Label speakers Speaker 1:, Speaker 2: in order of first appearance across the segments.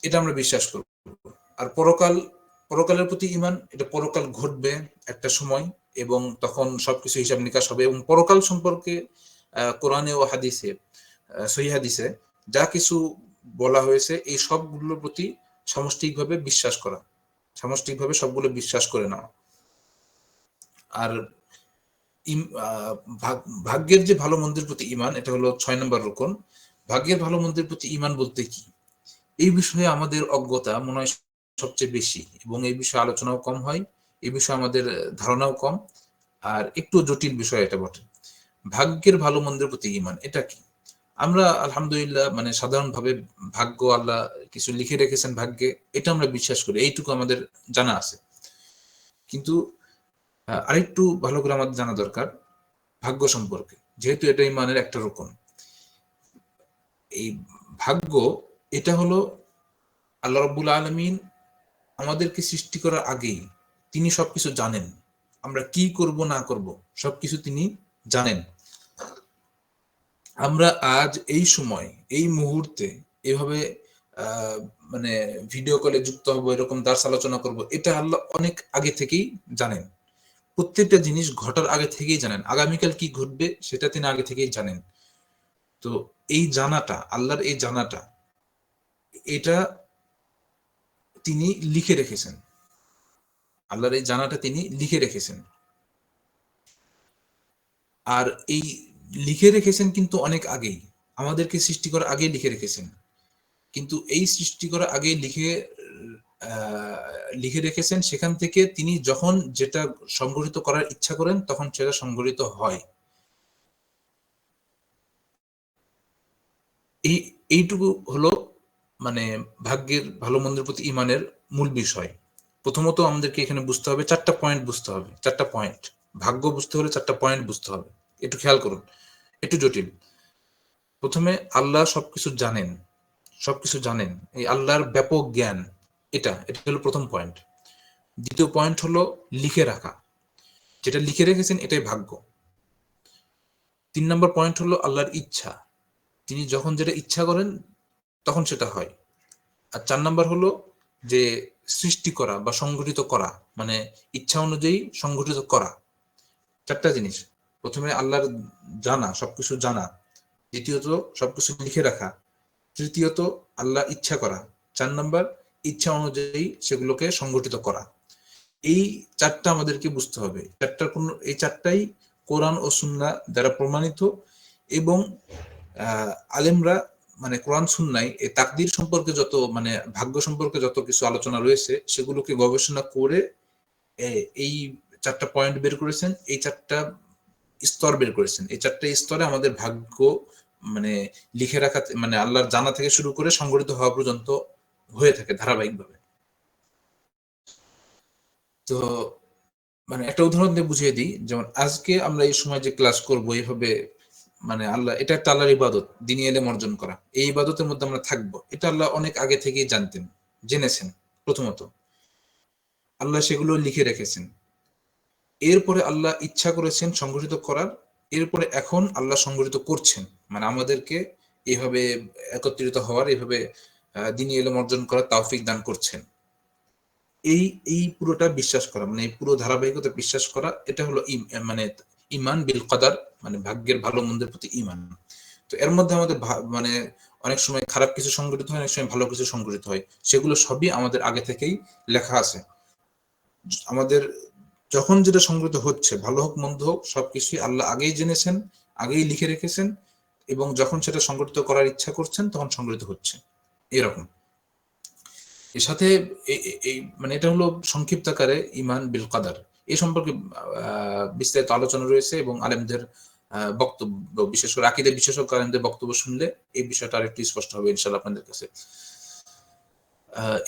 Speaker 1: এটা আমরা বিশ্বাস করব। আর পরকালের প্রতি ঈমান, এটা পরকাল ঘটবে একটা সময় এবং তখন সবকিছু হিসাব নিকাশ হবে। এবং পরকাল সম্পর্কে কোরআনে ও হাদিসে, সহিহ হাদিসে যা কিছু বলা হয়েছে, এই সবগুলোর প্রতি সামষ্টিকভাবে বিশ্বাস করা, সামষ্টিকভাবে সবগুলো বিশ্বাস করে নেওয়া। আর ভাগ্যের যে ভালো মন্দের প্রতি ঈমান, এটা হলো 6 নম্বর রকম। ভাগ্যের ভালো মন্দের প্রতি ঈমান বলতে কি, এই বিষয়ে আমাদের অজ্ঞতা মনে হয় সবচেয়ে বেশি, এবং এই বিষয়ে আলোচনাও কম হয়, এই বিষয়ে আমাদের ধারণাও কম, আর একটু জটিল বিষয় এটা বটে। ভাগ্যের ভালো মন্দের প্রতি ঈমান এটা কি? আমরা আলহামদুলিল্লাহ মানে সাধারণভাবে ভাগ্য আল্লাহ কিছু লিখে রেখেছেন ভাগ্যে, এটা আমরা বিশ্বাস করি, এইটুকু আমাদের জানা আছে। কিন্তু আরেকটু ভালো করে আমাদের জানা দরকার ভাগ্য সম্পর্কে, যেহেতু এটা ঈমানের একটা রকম। এই ভাগ্য, এটা হলো আল্লাহ রাব্বুল আলামিন আমাদেরকে সৃষ্টি করার আগেই তিনি সবকিছু জানেন, আমরা কি করব না করব সবকিছু তিনি জানেন। আমরা আজ এই সময় এই মুহূর্তে এভাবে মানে ভিডিও কলে যুক্ত হবো, এরকম দার্স আলোচনা করব, এটা আল্লাহ অনেক আগে থেকেই জানেন। প্রত্যেকটা জিনিস ঘটার আগে থেকেই জানেন, আগামীকাল কি ঘটবে সেটা তিনি আগে থেকেই জানেন। তো এই জানাটা, আল্লাহর এই জানাটা, এটা তিনি লিখে রেখেছেন, আল্লাহর এই জানাটা তিনি লিখে রেখেছেন। আর এই লিখে রেখেছেন কিন্তু অনেক আগেই, আমাদেরকে সৃষ্টি করার আগেই লিখে রেখেছেন। কিন্তু এই সৃষ্টি করার আগে লিখে রেখেছেন, সেখান থেকে তিনি যখন যেটা সংগঠিত করার ইচ্ছা করেন তখন সেটা সংগঠিত হয়। এইটুকু হলো মানে ভাগ্যের ভালো মন্দের প্রতি ঈমানের মূল বিষয়। প্রথমত আমাদেরকে এখানে বুঝতে হবে 4টা পয়েন্ট, বুঝতে হবে 4টা পয়েন্ট। ভাগ্য বুঝতে হলে 4টা পয়েন্ট বুঝতে হবে, একটু খেয়াল করুন, একটু জটিল। প্রথমে আল্লাহ সবকিছু জানেন, সবকিছু জানেন, এই আল্লাহর ব্যাপক জ্ঞান, এটা এটা হলো প্রথম পয়েন্ট। দ্বিতীয় পয়েন্ট হলো লিখে রাখা, যেটা লিখে রেখেছেন এটাই ভাগ্য। 3 নম্বর পয়েন্ট হলো আল্লাহর ইচ্ছা, তিনি যখন যেটা ইচ্ছা করেন তখন সেটা হয়। আর 4 নম্বর হলো যে সৃষ্টি করা বা সংগঠিত করা, মানে ইচ্ছা অনুযায়ী সংগঠিত করা। 4টা জিনিস। প্রথমে আল্লাহর জানা, সবকিছু জানা। দ্বিতীয়ত সবকিছু লিখে রাখা। তৃতীয়ত আল্লাহ ইচ্ছা করা। 4 নম্বর ইচ্ছা অনুযায়ী সেগুলোকে সংগঠিত করা। এই 4টা আমাদেরকে বুঝতে হবে। এই 4টাই কোরআন ও সুন্নাহ দ্বারা প্রমাণিত। এবং আলেমরা মানে কোরআন সুন্নাহয় এই তাকদীর সম্পর্কে যত মানে ভাগ্য সম্পর্কে যত কিছু আলোচনা রয়েছে সেগুলোকে গবেষণা করে এই 4টা পয়েন্ট বের করেছেন, এই 4টা স্তর বের করেছেন। এই 4টা স্তরে আমাদের ভাগ্য মানে লিখে রাখা, মানে আল্লাহর জানা থেকে শুরু করে সংগঠিত হওয়া পর্যন্ত হয়ে থাকে ধারাবাহিকভাবে। তো মানে একটা উদাহরণ দিয়ে বুঝিয়ে দিই, যেমন আজকে আমরা এই সময় যে ক্লাস করব এইভাবে, মানে আল্লাহ, এটা একটা আল্লাহর ইবাদত, দ্বীনি ইলম অর্জন করা, এই ইবাদতের মধ্যে আমরা থাকবো, এটা আল্লাহ অনেক আগে থেকেই জানতেন, জেনেছেন। প্রথমত আল্লাহ সেগুলো লিখে রেখেছেন, এরপরে আল্লাহ ইচ্ছা করেছেন সংগঠিত করার, এরপরে এখন আল্লাহ সংগঠিত করছেন, মানে আমাদেরকে এইভাবে একত্রিত হওয়ার, এইভাবে দ্বীনি ইলম অর্জন করার তৌফিক দান করছেন। এই এই পুরোটা বিশ্বাস করা, মানে এই পুরো ধারাবাহিকতা বিশ্বাস করা, এটা হলো মানে ঈমান বিল কদর, মানে ভাগ্যের ভালো মন্দের প্রতি ঈমান। তো এর মধ্যে আমাদের মানে অনেক সময় খারাপ কিছু সংগঠিত হয়, অনেক সময় ভালো কিছু সংগঠিত হয়, সেগুলো সবই আমাদের আগে থেকেই লেখা আছে। আমাদের যখন যেটা সংগঠিত হচ্ছে, ভালো হোক মন্দ হোক, সবকিছুই আল্লাহ আগেই জেনেছেন, আগেই লিখে রেখেছেন, এবং যখন সেটা সংগঠিত করার ইচ্ছা করছেন তখন সংগঠিত হচ্ছে, এরকম। এর সাথে এই মানে এটা হলো সংক্ষিপ্ত আকারে ঈমান বিল কদর। এই সম্পর্কে বিস্তারিত আলোচনা রয়েছে, এবং আলেমদের বক্তব্য, বিশেষ করে আকীদা বিশেষজ্ঞ আলেমদের বক্তব্য শুনলে এই বিষয়টা আরেকটু স্পষ্ট হবে ইনশাআল্লাহ আপনাদের কাছে।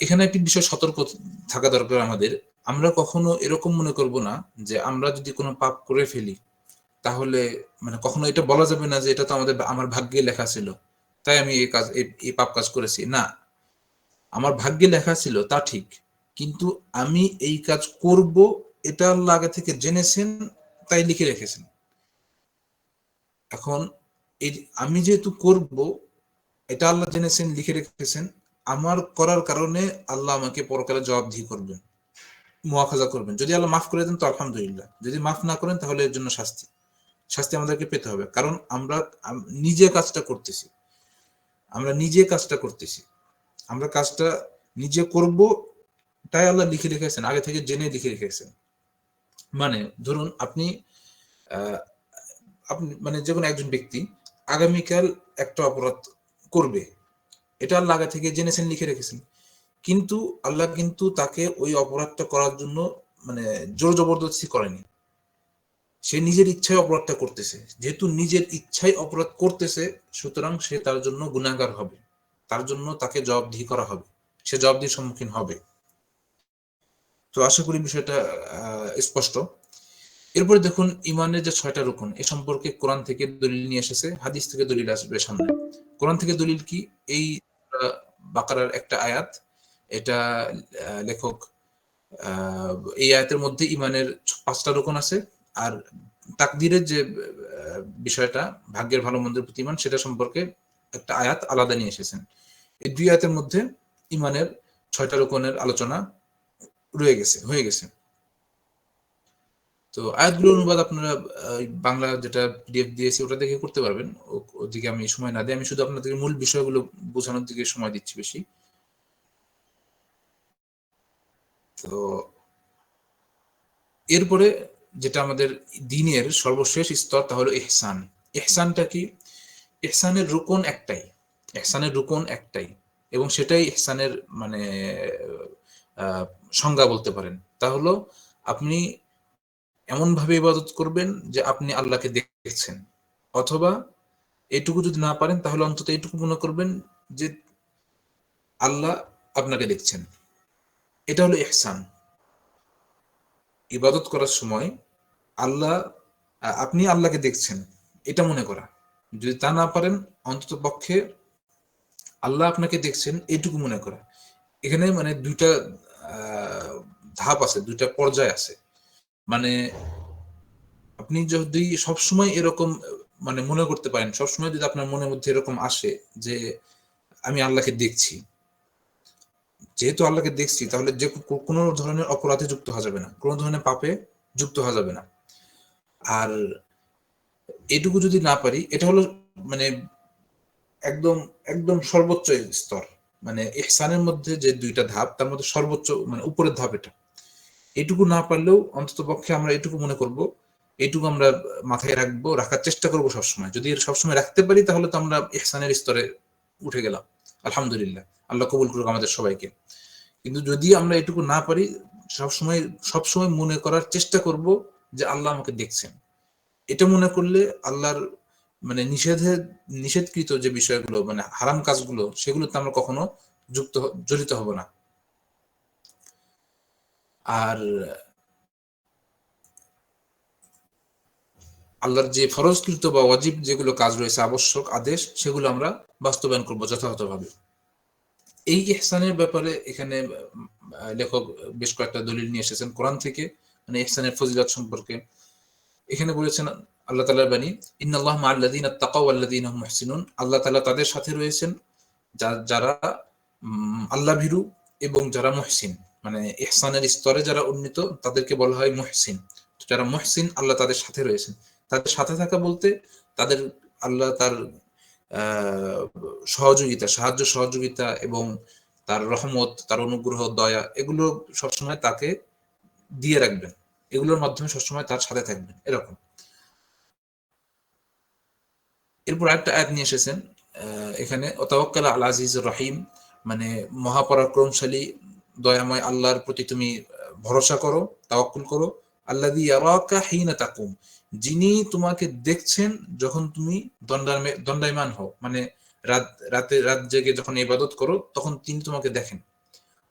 Speaker 1: এখানে একটি বিষয় সতর্ক থাকা দরকার আমাদের। আমরা কখনো এরকম মনে করব না যে আমরা যদি কোনো পাপ করে ফেলি তাহলে মানে কখনো এটা বলা যাবে না যে এটা তো আমার ভাগ্যে লেখা ছিল, তাই আমি এই পাপ কাজ করেছি। না, আমার ভাগ্যে লেখা ছিল তা ঠিক, কিন্তু আমি এই কাজ করব এটা আল্লাহ আগে থেকে জেনেছেন, তাই লিখে রেখেছেন। এখন এই আমি যেহেতু করব, এটা আল্লাহ জেনেছেন, লিখে রেখেছেন, আমার করার কারণে আল্লাহ আমাকে পরকালে জবাবদিহি করবেন, মুআখাজা করবেন। যদি আল্লাহ মাফ করে দেন তো আলহামদুলিল্লাহ, যদি মাফ না করেন তাহলে এর জন্য শাস্তি আমাদেরকে পেতে হবে। কারণ আমরা নিজে কাজটা করতেছি, আমরা কাজটা নিজে করব, তাই আল্লাহ লিখে রেখেছেন, আগে থেকে জেনে লিখে রেখেছেন। মানে ধরুন আপনি মানে যে কোনো একজন ব্যক্তি আগামীকাল একটা অপরাধ করবে, এটা আল্লাহ আগে থেকে জেনেছেন, লিখে রেখেছেন। কিন্তু আল্লাহ কিন্তু তাকে ওই অপরাধটা করার জন্য মানে জোর জবরদস্তি করেনি, সে নিজের ইচ্ছায় অপরাধটা করতেছে। যেহেতু নিজের ইচ্ছায় অপরাধ করতেছে, সুতরাং সে তার জন্য গুনাহগার হবে, তার জন্য তাকে জবাবদিহি করা হবে, সে জবাবদিহির সম্মুখীন হবে। তো আশা করি বিষয়টা স্পষ্ট। এরপরে দেখুন ইমানের যে 6টা রুকন, এ সম্পর্কে কোরআন থেকে দলিল নিয়ে এসেছে, হাদিস থেকে দলিল আসবে সামনে। কোরআন থেকে দলিল কি? এই বাকারার একটা আয়াত, এটা লেখক এই আয়াতের মধ্যে ইমানের 5টা রুকন আছে, আর তাকদীরের যে বিষয়টা, ভাগ্যের ভালো মন্দের প্রতি ইমান, সেটা সম্পর্কে একটা আয়াত আলাদা নিয়ে এসেছেন। এই 2 আয়াতের মধ্যে ইমানের 6টা রুকনের আলোচনা হয়ে গেছে। তো আয়াতগুলোর অনুবাদ আপনারা বাংলা যেটা পিডিএফ দিয়েছি ওটা দেখে করতে পারবেন, ওদিকে আমি সময় না দিই, আমি শুধু আপনাদের মূল বিষয়গুলো বোঝানোর দিকে সময় দিচ্ছি বেশি। তো এরপরে যেটা আমাদের দ্বীনের সর্বশেষ স্তর, তা হলো ইহসান। ইহসানটা কি? ইহসানের রুকন একটাই, এবং সেটাই ইহসানের মানে সংজ্ঞা বলতে পারেন। তা হলো আপনি এমন ভাবে ইবাদত করবেন যে আপনি আল্লাহকে দেখছেন, অথবা এটুকু যদি না পারেন তাহলে অন্তত এইটুকু মনে করবেন যে আল্লাহ আপনাকে দেখছেন। এটা হলো ইহসান। ইবাদত করার সময় আপনি আল্লাহকে দেখছেন এটা মনে করা। যদি তা না পারেন, অন্তত পক্ষে আল্লাহ আপনাকে দেখছেন এইটুকু মনে করা। এখানে মানে 2টা ধাপ আছে, 2টা পর্যায় আছে। মানে আপনি যদি সবসময় এরকম মানে মনে করতে পারেন, সবসময় যদি আপনার মনের মধ্যে এরকম আসে যে আমি আল্লাহকে দেখছি, যেহেতু আল্লাহকে দেখছি, তাহলে যে কোনো ধরনের অপরাধে যুক্ত হওয়া যাবে না, কোনো ধরনের পাপে যুক্ত হওয়া যাবে না। আর এটুকু যদি না পারি, এটা হলো মানে একদম একদম সর্বোচ্চ স্তর। মানে ইহসানের মধ্যে যে 2টা ধাপ, তার মধ্যে সর্বোচ্চ মানে উপরের ধাপ এটা। এটুকু না পারলেও অন্তত পক্ষে আমরা এটুকু মনে করব, এইটুকু আমরা মাথায় রাখার চেষ্টা করব সবসময়। যদি সবসময় রাখতে পারি তাহলে তো আমরা ইহসানের স্তরে উঠে গেলাম, আলহামদুলিল্লাহ, আল্লাহ কবুল করুক আমাদের সবাইকে। কিন্তু যদি আমরা এটুকু না পারি, সবসময় মনে করার চেষ্টা করব যে আল্লাহ আমাকে দেখছেন। এটা মনে করলে আল্লাহর মানে নিষেধকৃত যে বিষয়গুলো, মানে হারাম কাজগুলো, সেগুলোতে আমরা কখনো জড়িত হব না। আর আল্লাহর যে ফরজকৃত বা ওয়াজিব যেগুলো কাজ রয়েছে, আবশ্যক আদেশ, সেগুলো আমরা বাস্তবায়ন করব যথাযথভাবে। এই ইহসানের ব্যাপারে এখানে লেখক বেশ কয়েকটা দলিল নিয়ে এসেছেন কোরআন থেকে, মানে ইহসানের ফজিলত সম্পর্কে। এখানে বলেছেন আল্লাহ তাআলার বাণী, ইন্নাল্লাহা মা'আল্লাযীনা তাকাও ওয়াল্লাযীনা হুম মুহসিনুন। আল্লাহ তাআলা তাদের সাথে রয়েছেন যারা আল্লাহ ভীরু এবং যারা মুহসিন। মানে ইহসানের স্তরে যারা উন্নীত তাদেরকে বলা হয় মুহসিন। যারা মুহসিন, আল্লাহ তাদের সাথে রয়েছেন। তাদের সাথে থাকা বলতে তাদের আল্লাহ তার সাহায্য সহযোগিতা এবং তার রহমত, তার অনুগ্রহ, দয়া, এগুলো সবসময় তাকে দিয়ে রাখবেন, এগুলোর মাধ্যমে সবসময় তার সাথে থাকবেন, এরকম। এরপর একটা আয়াত নিয়ে এসেছেন এখানে, ওয়াতাওয়াক্কাল আল আজিজুর রহিম, মানে মহাপরাক্রমশালী দয়াময় আল্লাহর প্রতি তুমি ভরসা করো, তাওয়াক্কুল করো। আল্লাযী ইয়ারাকা হিনা তাকুম, যিনি তোমাকে দেখছেন যখন তুমি দণ্ডায়মান হও, মানে রাত জেগে যখন ইবাদত করো তখন তিনি তোমাকে দেখেন।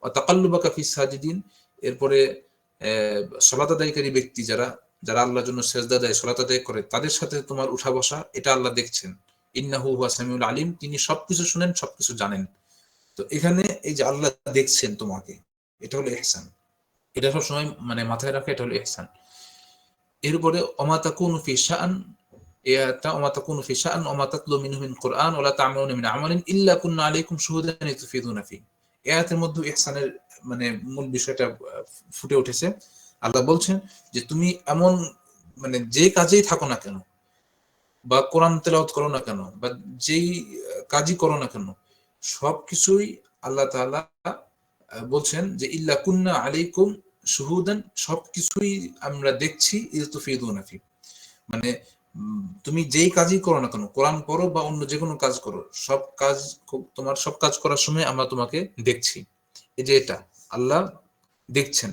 Speaker 1: ওয়া তাকাল্লুবাকা ফিস সাজিদিন, এরপরে সালাত আদায়কারী ব্যক্তি যারা আল্লাহর জন্য সেজদা দেয়, সালাত আদায় করে, তাদের সাথে তোমার উঠা বসা, এটা আল্লাহ দেখছেন। ইন্নাহু হুয়া সামিউল আলিম, তিনি সবকিছু শুনেন, সবকিছু জানেন। তো এখানে এই যে আল্লাহ দেখছেন তোমাকে, এটা হলো ইহসান। এটা সবসময় মানে মাথায় রাখা, এটা হলো ইহসান। এরপরে ওমা তাকুনু ফি শাআন, এটা ওমা তাকুনু ফি শাআন ওমা তাতলু মিনহু মিন কুরআন ওয়া লা তা'মালুনা মিন আমালিন ইল্লা কুননা আলাইকুম শুহুদান ইতুফিদুনা ফি। এই আয়াতের মধ্যে ইহসানের মানে মূল বিষয়টা ফুটে উঠেছে। আল্লাহ বলছেন যে তুমি এমন মানে যে কাজেই থাকো না কেন, বা কোরআন তেলাওয়াত করো না কেন, বা যেই কাজই করো না কেন, সবকিছুই আল্লাহ তাআলা বলছেন যে ইল্লা কুন্না আলাইকুম শুহুদান, সবকিছুই আমরা দেখছি ইলতুফিদুনা ফি, মানে তুমি যেই কাজই করো না কেন, কোরআন পড়ো বা অন্য যে কোনো কাজ করো, সব কাজ তোমার সব কাজ করার সময় আমরা তোমাকে দেখছি। এই যে এটা আল্লাহ দেখছেন,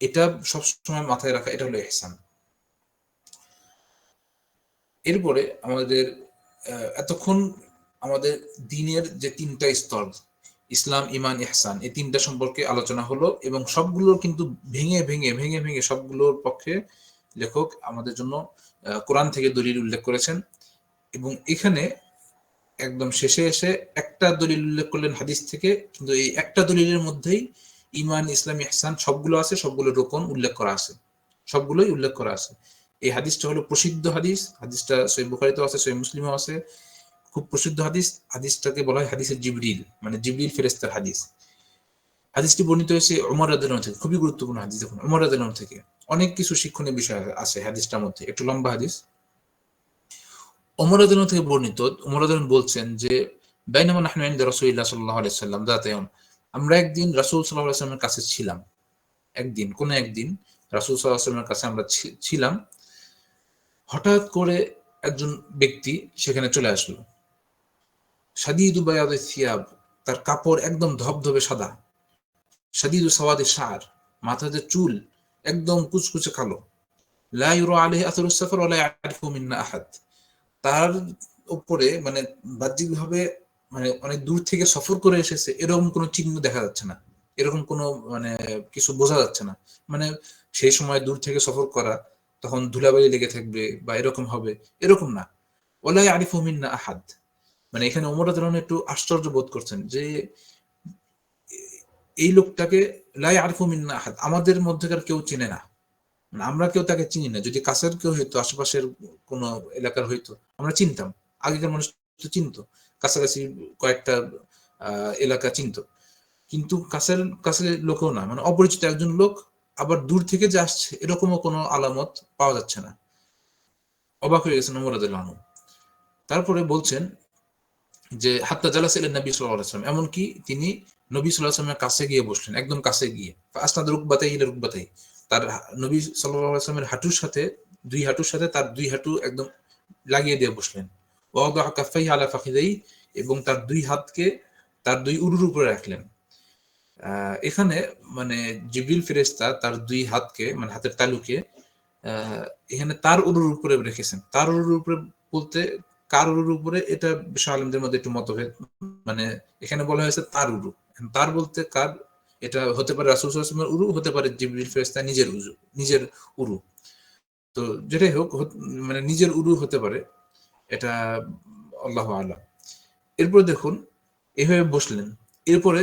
Speaker 1: এটা সবসময় মাথায় রাখা, এটা হলো ইহসান। এরপরে আমাদের এতক্ষণ আমাদের দিনের যে তিনটা স্তর, ইসলাম, ইমান, ইহসান, এই তিনটা সম্পর্কে আলোচনা হলো, এবং সবগুলোর কিন্তু ভেঙে ভেঙে ভেঙে ভেঙে সবগুলোর পক্ষে লেখক আমাদের জন্য কোরআন থেকে দলিল উল্লেখ করেছেন। এবং এখানে একদম শেষে এসে একটা দলিল উল্লেখ করলেন হাদিস থেকে, কিন্তু এই একটা দলিলের মধ্যেই ইমান, ইসলাম, ইহসান সবগুলো আছে, সবগুলো রোকন উল্লেখ করা আছে, সবগুলোই উল্লেখ করা আছে। এই হাদিসটা হলো প্রসিদ্ধ হাদিস, হাদিসটা সহিহ বুখারীতেও আছে, সহিহ মুসলিমেও আছে, খুব প্রসিদ্ধ হাদিস। হাদিসটাকে বলা হয় হাদিসে জিবরিল, মানে জিবরিল ফেরেশতার হাদিস। হাদিসটি বর্ণিত হয়েছে ওমর রাদিয়াল্লাহু আনহু থেকে, খুবই গুরুত্বপূর্ণ হাদিস। দেখুন, ওমর রাদিয়াল্লাহু আনহু থেকে অনেক কিছু শিক্ষণীয় বিষয় আছে হাদিসটার মধ্যে, একটু লম্বা হাদিস। ওমর রাদিয়াল্লাহু থেকে বর্ণিত, ওমর রাদিয়াল্লাহু বলছেন যে বাইনামা নাহনু ইনদা রাসূলিল্লাহ সাল্লাল্লাহু আলাইহি ওয়াসাল্লাম যাতা ইয়াউম, আমরা একদিন রাসূল সাল্লাল্লাহু আলাইহি ওয়াসাল্লামের কাছে ছিলাম। একদিন রাসূল সাল্লাল্লাহু আলাইহি ওয়াসাল্লামের কাছে আমরা ছিলাম। হঠাৎ করে একজন ব্যক্তি সেখানে চলে আসলো। শাদীদু বায়াদিস সিয়াব, তার কাপড় একদম ধবধবে সাদা। শাদীদু সাওয়াদিস শা'r, মাথাতে চুল একদম কুচকুচে কালো। লা ইউরা আলাইহি আথরুস সাফর ওয়া লা ইয়ারিফু মিন্না আহাদ, তার উপরে মানে বাহ্যিকভাবে মানে অনেক দূর থেকে সফর করে এসেছে এরকম কোনো চিহ্ন দেখা যাচ্ছে না, এরকম কোনো মানে কিছু বোঝা যাচ্ছে না। মানে সেই সময় দূর থেকে সফর করা, তখন ধুলাবালি লেগে থাকবে বা এরকম হবে, এরকম না। ওয়ালা ইয়ারিফু মিন্না আহাদ, মানে এখানে ওমর রাদিয়াল্লাহু আনহু একটু আশ্চর্য বোধ করছেন যে এই লোকটাকে লা ইয়ারিফু মিন্না আহাদ, আমাদের মধ্যেকার কেউ চিনে না, মানে আমরা কেউ তাকে চিনি না। যদি কাছের কেউ হইতো, আশেপাশের কোনো এলাকার হইতো, আমরা চিনতাম। আগেকার মানুষ তো চিনতো, কাছাকাছি কয়েকটা এলাকা চিনতো, কিন্তু কাছের কাছে লোকও না, মানে অপরিচিত একজন লোক, আবার দূর থেকে যে আসছে এরকমও কোনো আলামত পাওয়া যাচ্ছে না। অবাক হয়ে গেছেন ওমর রাদিয়াল্লাহু আনহু। তারপরে বলছেন যে হাত্তা জালাসা ইলা নবী সাল্লাল্লাহু আলাইহি ওয়াসাল্লাম, এমনকি তিনি নবী সাল্লাল্লাহু আলাইহি ওয়াসাল্লামের কাছে গিয়ে বসলেন, একদম কাছে গিয়ে। ফাসনাদ রুকবাতাইহি ইলা রুকবাতাইহি, তার নবী সাল্লাল্লাহু আলাইহি ওয়াসাল্লামের হাঁটুর সাথে, দুই হাঁটুর সাথে তার দুই হাঁটু একদম লাগিয়ে দিয়ে বসলেন। ওয়া ওয়াদাআ কাফাইহি আলা ফাখিদাইহি, এবং তার দুই হাতকে তার দুই উরুর উপরে রাখলেন। এখানে মানে জিবরিল ফেরেশতা তার দুই হাতকে, মানে হাতের তালুকে এখানে তার উরুর উপরে রেখেছেন। তার উরুর উপরে বলতে কার উরুর উপরে, এটা বিষয় আলেমদের মধ্যে একটু মতভেদ। মানে এখানে বলা হয়েছে তার উরু, তার বলতে কার, এটা হতে পারে রাসূল সাল্লাল্লাহু আলাইহি ওয়াসাল্লামের উরু, হতে পারে জিবরিল ফেরেশতা নিজের উরু। তো যেটাই হোক, মানে নিজের উরু হতে পারে, এটা আল্লাহু আ'লাম। এরপর দেখুন এভাবে বসলেন। এরপরে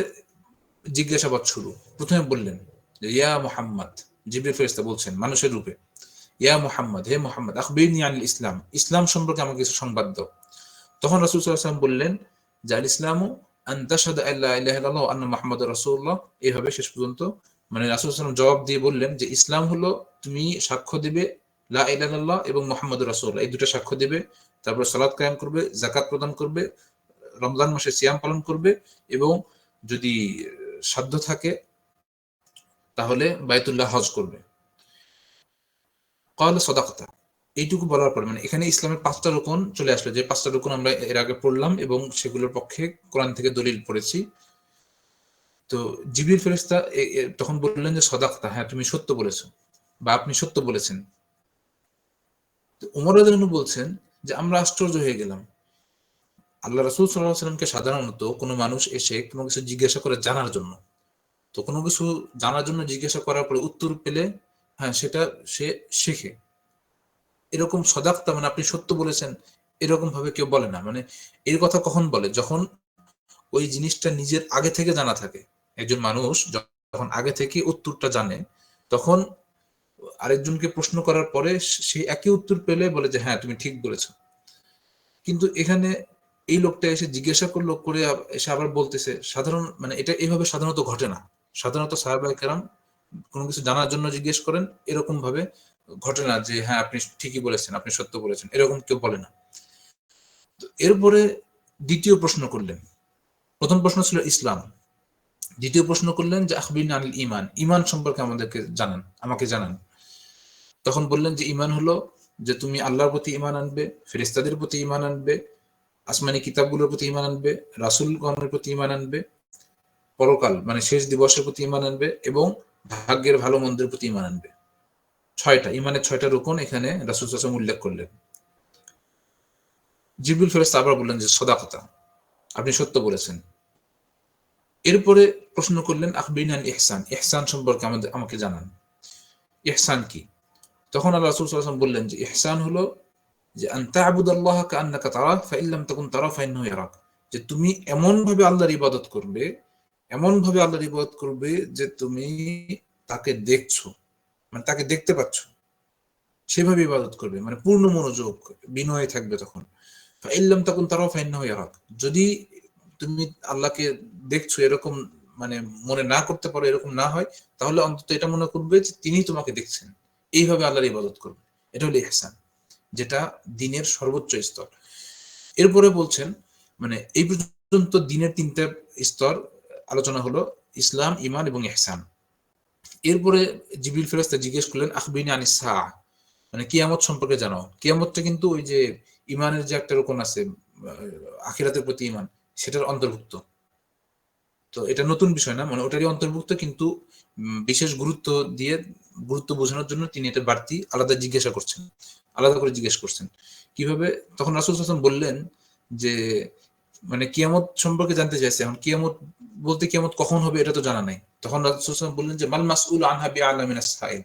Speaker 1: জিজ্ঞাসাবাদ শুরু। প্রথমে বললেন যে ইয়া মুহাম্মদ, জিবরিল ফেরেশতা বলছেন মানুষের রূপে, ইয়া মুহাম্মদ, হে মুহাম্মদ, আখবিরনি আনিল ইসলাম, ইসলাম সম্পর্কে আমাকে কিছু সংবাদ দাও। তখন রাসূল সাল্লাল্লাহু আলাইহি ওয়াসাল্লাম বললেন যে আল ইসলামু আন তাশহাদু আল্লা ইলাহা ইল্লাল্লাহ ওয়া আন্না মুহাম্মাদুর রাসূলুল্লাহ। এইভাবে শেষ পর্যন্ত মানে রাসূল সাল্লাল্লাহু আলাইহি ওয়াসাল্লাম জবাব দিয়ে বললেন যে ইসলাম হলো তুমি সাক্ষ্য দিবে লা ইলাহা ইল্লাল্লাহ এবং মুহাম্মাদুর রাসূলুল্লাহ, এই দুটো সাক্ষ্য দিবে, তারপর সালাত কায়েম করবে, যাকাত প্রদান করবে, রমজান মাসে সিয়াম পালন করবে, এবং যদি সাধ্য থাকে তাহলে বাইতুল্লাহ হজ করবে। ক্বালা সাদাকতা, এইটুকু বলার পর মানে এখানে ইসলামের 5টা রুকন চলে আসলো, যে 5টা রুকন আমরা এর আগে পড়লাম এবং সেগুলোর পক্ষে কোরআন থেকে দলিল পড়েছি। তো জিবরিল ফেরেশতা তখন বললেন যে সাদাকতা, হ্যাঁ তুমি সত্য বলেছো, বা আপনি সত্য বলেছেন। তো ওমর রাদিয়াল্লাহু আনহু বলছেন যে আমরা আশ্চর্য হয়ে গেলাম। আল্লাহ রাসূল সাল্লাল্লাহু আলাইহি ওয়াসাল্লামকে সাধারণত কোনো মানুষ এসে কোনো কিছু জিজ্ঞাসা করে জানার জন্য, তো কোনো কিছু জানার জন্য জিজ্ঞাসা করার পরে উত্তর পেলে হ্যাঁ সেটা সে শেখে। এরকম সদাকতা মানে আপনি সত্য বলেছেন, এরকম ভাবে কেউ বলে না। মানে এর কথা কখন বলে, যখন ওই জিনিসটা নিজের আগে থেকে জানা থাকে। একজন মানুষ যখন আগে থেকে উত্তরটা জানে, তখন আরেকজনকে প্রশ্ন করার পরে সেই একই উত্তর পেলে বলে যে হ্যাঁ তুমি ঠিক বলেছো। কিন্তু এখানে এই লোকটা এসে জিজ্ঞাসা করলো, করে এসে আবার বলতেছে, সাধারণ মানে এটা এইভাবে সাধারণত ঘটে না। সাধারণত সাহাবায়ে কেরাম কোনো কিছু জানার জন্য জিজ্ঞেস করেন, এরকম ভাবে ঘটে না যে হ্যাঁ আপনি ঠিকই বলেছেন, আপনি সত্য বলেছেন, এরকম কেউ বলে না। তো এরপরে দ্বিতীয় প্রশ্ন করলেন। প্রথম প্রশ্ন ছিল ইসলাম, দ্বিতীয় প্রশ্ন করলেন যে আখবিরনি আনিল ঈমান, ঈমান সম্পর্কে আমাকে জানান। তখন বললেন যে ঈমান হলো যে তুমি আল্লাহর প্রতি ঈমান আনবে, ফেরেশতাদের প্রতি ঈমান আনবে, আসমানি কিতাবগুলোর প্রতি ঈমান আনবে, রাসূলগণের প্রতি ঈমান আনবে, পরকাল মানে শেষ দিবসের প্রতি ঈমান আনবে, এবং ভাগ্যের ভালো মন্দের প্রতি ঈমান আনবে। 6টা ঈমানের 6টা রুকন এখানে রাসূল সাল্লাল্লাহু আলাইহি ওয়াসাল্লাম উল্লেখ করলেন। জিবরিল ফেরেশতা আবার বললেন যে সদাকতা, আপনি সত্য বলেছেন। এরপরে প্রশ্ন করলেন আখবিরনি আনিল ইহসান, ইহসান সম্পর্কে আমাকে জানান, ইহসান কি? তখন আল্লাহ রাসূল সাল্লাল্লাহু আলাইহি ওয়াসাল্লাম বললেন যে ইহসান হলো যে আন তা'বুদাল্লাহা কাআন্নাকা তারাহু ফা ইন লাম তাকুন তারাহু ফা ইন্নাহু ইয়ারাক, যে তুমি এমন ভাবে আল্লাহর ইবাদত করবে, এমন ভাবে আল্লাহর ইবাদত করবে যে তুমি তাকে দেখছো, মানে তাকে দেখতে পাচ্ছ, সেভাবে ইবাদত করবে, মানে পূর্ণ মনোযোগ, বিনয় থাকবে। তখন ফা ইন লাম তাকুন তারাহু ফা ইন্নাহু ইয়ারাক, যদি তুমি আল্লাহকে দেখছো এরকম মানে মনে না করতে পারো, এরকম না হয়, তাহলে অন্তত এটা মনে করবে যে তিনি তোমাকে দেখছেন, এইভাবে আল্লাহর ইবাদত করবে। এটা হলো ইহসান, যেটা দিনের সর্বোচ্চ স্তর। এরপরে বলছেন মানে এই পর্যন্ত দিনের 3টা স্তর আলোচনা হলো, ইসলাম, ঈমান এবং ইহসান। এরপরে জিবরিল ফেরেশতা জিজ্ঞেস করলেন আখবিরনি আনিস সাআহ, মানে কিয়ামত সম্পর্কে জানাও। কিয়ামতটা কিন্তু ওই যে ঈমানের যে একটা রকম আছে, আখিরাতের প্রতি ঈমান, সেটার অন্তর্ভুক্ত। তো এটা নতুন বিষয় না, মানে ওটারই অন্তর্ভুক্ত, কিন্তু বিশেষ গুরুত্ব দিয়ে, গুরুত্ব বোঝানোর জন্য তিনি এটা বাড়তি আলাদা করে জিজ্ঞেস করছেন। কিভাবে? তখন রাসূল সাল্লাল্লাহু আলাইহি ওয়াসাল্লাম বললেন যে মানে কিয়ামত সম্পর্কে জানতে চাইছে। এখন কিয়ামত বলতে কিয়ামত কখন হবে এটা তো জানা নাই। তখন রাসূল সাল্লাল্লাহু আলাইহি ওয়াসাল্লাম বললেন যে মাল মাসউল আনহা বিআলাম মিনাস সাইল,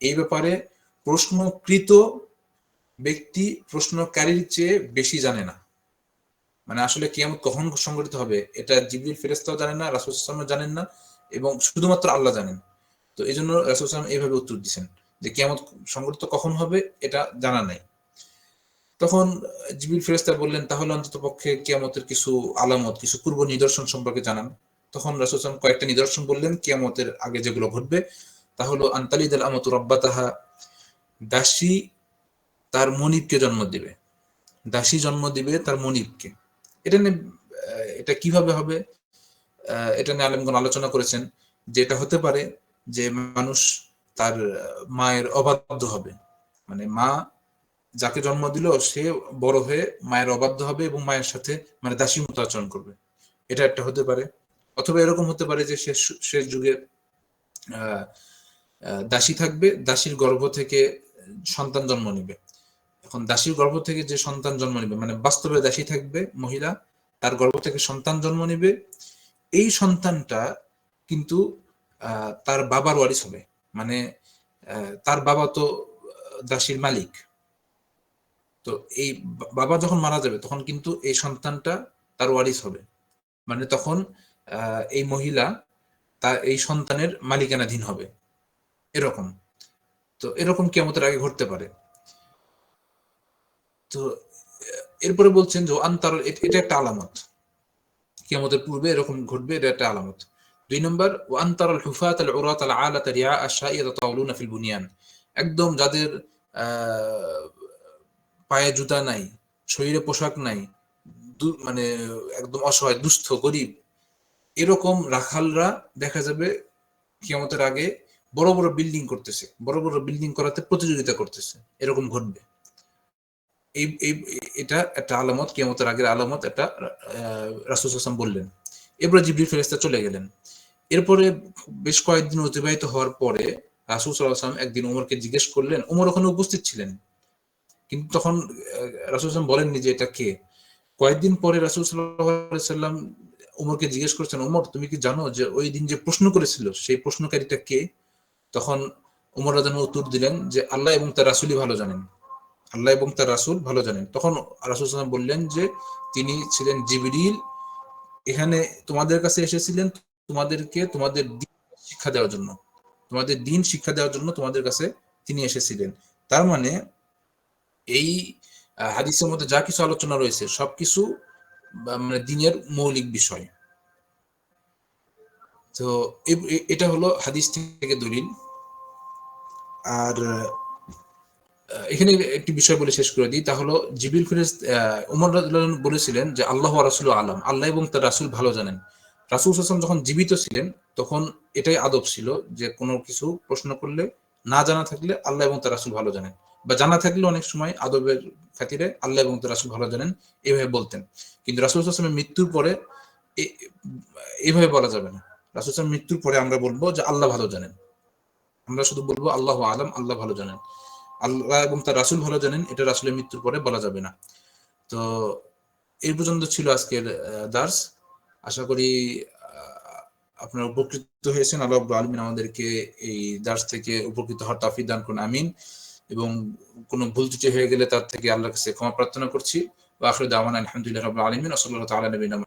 Speaker 1: এই ব্যাপারে প্রশ্নকৃত ব্যক্তি প্রশ্নকারীর চেয়ে বেশি জানে না। মানে আসলে কিয়ামত কখন সংঘটিত হবে এটা জিবরিল ফেরেশতাও জানেন না, রাসূল সাল্লাল্লাহু আলাইহি ওয়াসাল্লাম জানেন না, এবং শুধুমাত্র আল্লাহ জানেন। তো এইজন্য রাসূল সাল্লাল্লাহু আলাইহি ওয়াসাল্লাম এইভাবে উত্তর দিয়েছেন যে কিয়ামত সংঘটিত কখন হবে এটা জানা নাই। তখন জিবরিল ফেরেশতা বললেন তাহলে অন্ততপক্ষে কিয়ামতের কিছু আলামত, কিছু পূর্ব নিদর্শন সম্পর্কে জানান। তখন রাসূল সাল্লাল্লাহু আলাইহি ওয়াসাল্লাম কয়েকটা নিদর্শন বললেন কিয়ামতের আগে যেগুলো ঘটবে। তা হলো আনতালিদাল আমাতু রাব্বাতাহা, দাসী তার মনিবকে জন্ম দিবে, দাসী জন্ম দিবে তার মনিবকে। এটা নিয়ে এটা কিভাবে হবে এটা নিয়ে আলেমগণ আলোচনা করেছেন যে এটা হতে পারে যে মানুষ তার মায়ের অবাধ্য হবে, মানে মা যাকে জন্ম দিল সে বড় হয়ে মায়ের অবাধ্য হবে এবং মায়ের সাথে মানে দাসীর মতো আচরণ করবে, এটা একটা হতে পারে। অথবা এরকম হতে পারে যে শেষ যুগে দাসী থাকবে, দাসীর গর্ভ থেকে সন্তান জন্ম নিবে। এখন দাসীর গর্ভ থেকে যে সন্তান জন্ম নিবে, মানে বাস্তবে দাসী থাকবে মহিলা, তার গর্ভ থেকে সন্তান জন্ম নিবে, এই সন্তানটা কিন্তু তার বাবার ওয়ারিস হবে, মানে তার বাবা তো দাসীর মালিক। তো এই বাবা যখন মারা যাবে তখন কিন্তু এই সন্তানটা তার ওয়ারিস হবে, মানে তখন এই মহিলা তার এই সন্তানের মালিকানাধীন হবে, এরকম। তো এরকম কিয়ামতের আগে ঘটতে পারে। তো এরপরে বলছেন যে আন্তার, এটা একটা আলামত, কিয়ামতের পূর্বে এরকম ঘটবে, এটা একটা আলামত। 2 নম্বর ওয়ান্তারাল হুফাত আল উরাত আল আলাত রিয়া আশ-শাইয়া তাতাউলুনা ফিল বুনিয়ান, একদম যাদের পায়ে জুতা নাই, শরীরে পোশাক নাই, মানে একদম অসহায়, দুস্থ, গরিব, এরকম রাখালরা দেখা যাবে কিয়ামতের আগে বড় বড় বিল্ডিং করতেছে, বড় বড় বিল্ডিং করাতে প্রতিযোগিতা করতেছে, এরকম ঘটবে। এটা একটা আলামত, কিয়ামতের আগের আলামত, এটা রাসূল সাল্লাল্লাহু আলাইহি ওয়াসাল্লাম বললেন। এরপরে জিবরিল ফেরেশতা চলে গেলেন। এরপরে বেশ কয়েকদিন অতিবাহিত হওয়ার পরে রাসূল সাল্লাল্লাহু আলাইহি ওয়াসাল্লাম একদিন ওমরকে জিজ্ঞেস করলেন, ওমর ওখানে উপস্থিত ছিলেন, কিন্তু তখন রাসূল সাল্লাল্লাহু আলাইহি ওয়াসাল্লাম বলেননি যে এটা কে। কয়েকদিন পরে রাসূল সাল্লাল্লাহু আলাইহি ওয়াসাল্লাম ওমরকে জিজ্ঞেস করছেন, ওমর তুমি কি জানো যে ওই দিন যে প্রশ্ন করেছিল সেই প্রশ্নকারীটা কে? তখন ওমর রাদিয়াল্লাহু আনহু উত্তর দিলেন যে আল্লাহ এবং তার রাসূলই ভালো জানেন, আল্লাহ এবং তার রাসূল ভালো জানেন। তখন রাসূল সাল্লাল্লাহু আলাইহি ওয়াসাল্লাম বললেন যে তিনি ছিলেন জিবরিল, এখানে তোমাদের কাছে এসেছিলেন তোমাদেরকে তোমাদের দ্বীন শিক্ষা দেওয়ার জন্য, তোমাদের দ্বীন শিক্ষা দেওয়ার জন্য তোমাদের কাছে তিনি এসেছিলেন। তার মানে এই হাদিসের মধ্যে যা কিছু আলোচনা রয়েছে সবকিছু বা মানে দিনের মৌলিক বিষয়। তো এটা হলো হাদিস থেকে দলিল। আর এখানে একটি বিষয় বলে শেষ করে দিই, তা হলো জিবরিল ফেরেশতা ওমর রাদিয়াল্লাহু আনহু বলেছিলেন যে আল্লাহ ওয়া রাসূলু আলাম, আল্লাহ এবং তার রাসূল ভালো জানেন। রাসূল সাল্লাল্লাহু আলাইহি ওয়াসাল্লাম যখন জীবিত ছিলেন তখন এটাই আদব ছিল যে কোনো কিছু প্রশ্ন করলে না জানা থাকলে আল্লাহ এবং তার রাসূল ভালো জানেন, বা জানা থাকলে অনেক সময় আদবের খাতিরে আল্লাহ এবং তার রাসূল ভালো জানেন এভাবে বলতেন। কিন্তু রাসূল সাল্লাল্লাহু আলাইহি ওয়াসাল্লামের মৃত্যুর পরে এভাবে বলা যাবে না। রাসূল সাল্লাল্লাহু আলাইহি ওয়াসাল্লামের মৃত্যুর পরে আমরা বলবো যে আল্লাহ ভালো জানেন। আমরা শুধু বলবো আল্লাহু আলাম, আল্লাহ ভালো জানেন। আল্লাহ এবং তার রাসূল ভালো জানেন, এটা রাসূলের মৃত্যুর পরে বলা যাবে না। তো এই পর্যন্ত ছিল আজকের দার্স। আশা করি আপনারা উপকৃত হয়েছেন। আল্লাহ রাব্বুল আলামিন আমাদেরকে এই দার্স থেকে উপকৃত হওয়ার তৌফিক দান করুন, আমিন। এবং কোনো ভুল ত্রুটি হয়ে গেলে তার থেকে আল্লাহর কাছে ক্ষমা প্রার্থনা করছি। ওয়া আখিরু দাওয়ানা আলহামদুলিল্লাহি রাব্বিল আলামিন ওয়া সাল্লাল্লাহু তাআলা নবিয়িনা